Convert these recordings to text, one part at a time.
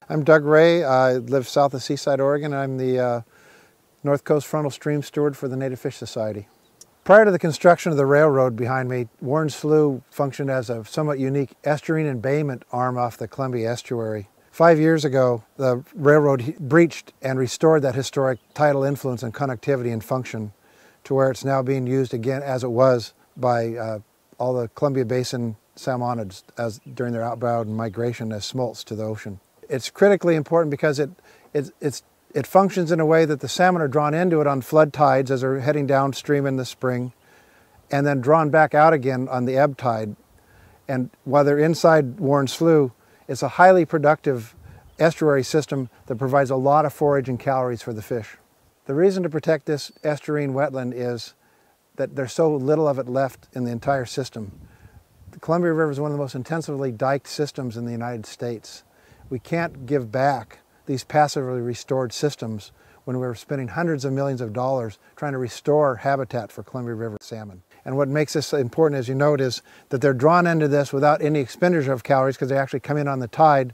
I'm Doug Ray. I live south of Seaside, Oregon. I'm the North Coast Frontal Stream Steward for the Native Fish Society. Prior to the construction of the railroad behind me, Warren Slough functioned as a somewhat unique estuarine embayment arm off the Columbia Estuary. 5 years ago, the railroad breached and restored that historic tidal influence and connectivity and function to where it's now being used again as it was by all the Columbia Basin salmonids during their outbound migration as smolts to the ocean. It's critically important because it functions in a way that the salmon are drawn into it on flood tides as they're heading downstream in the spring, and then drawn back out again on the ebb tide. And while they're inside Warren Slough, it's a highly productive estuary system that provides a lot of forage and calories for the fish. The reason to protect this estuarine wetland is that there's so little of it left in the entire system. The Columbia River is one of the most intensively diked systems in the United States. We can't give back these passively restored systems when we're spending hundreds of millions of dollars trying to restore habitat for Columbia River salmon. And what makes this important, as you note, is that they're drawn into this without any expenditure of calories because they actually come in on the tide,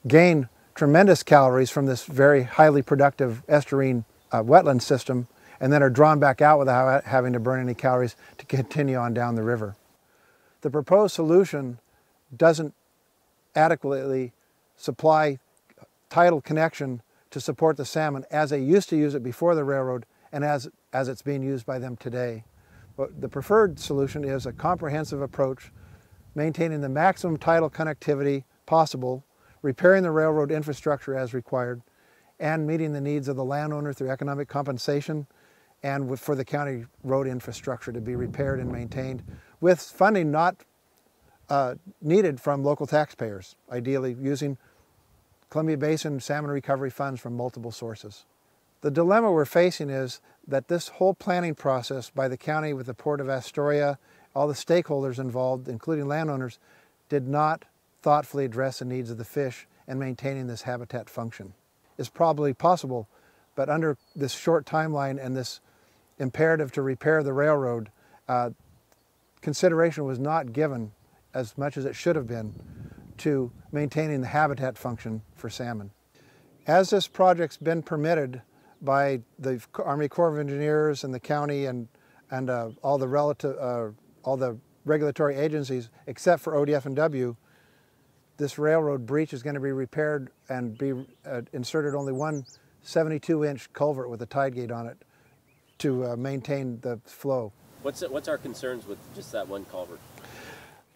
gain tremendous calories from this very highly productive estuarine wetland system, and then are drawn back out without having to burn any calories to continue on down the river. The proposed solution doesn't adequately supply tidal connection to support the salmon as they used to use it before the railroad and as it's being used by them today. But the preferred solution is a comprehensive approach, maintaining the maximum tidal connectivity possible, repairing the railroad infrastructure as required, and meeting the needs of the landowner through economic compensation and for the county road infrastructure to be repaired and maintained with funding not needed from local taxpayers, ideally using Columbia Basin salmon recovery funds from multiple sources. The dilemma we're facing is that this whole planning process by the county with the Port of Astoria, all the stakeholders involved, including landowners, did not thoughtfully address the needs of the fish and maintaining this habitat function. It's probably possible, but under this short timeline and this imperative to repair the railroad, consideration was not given as much as it should have been to maintaining the habitat function for salmon. As this project's been permitted by the Army Corps of Engineers and the county and all the regulatory agencies except for ODF&W, this railroad breach is going to be repaired and be inserted only one 72-inch culvert with a tide gate on it to maintain the flow. What's our concerns with just that one culvert?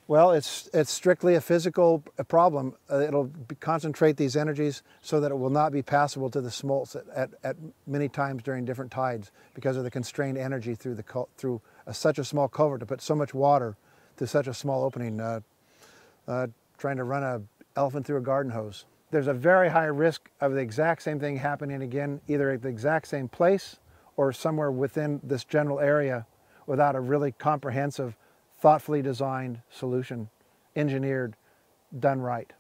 Well, it's strictly a physical problem. It'll concentrate these energies so that it will not be passable to the smolts at many times during different tides because of the constrained energy through such a small culvert to put so much water through such a small opening, trying to run an elephant through a garden hose. There's a very high risk of the exact same thing happening again, either at the exact same place or somewhere within this general area without a really comprehensive, thoughtfully designed solution, engineered, done right.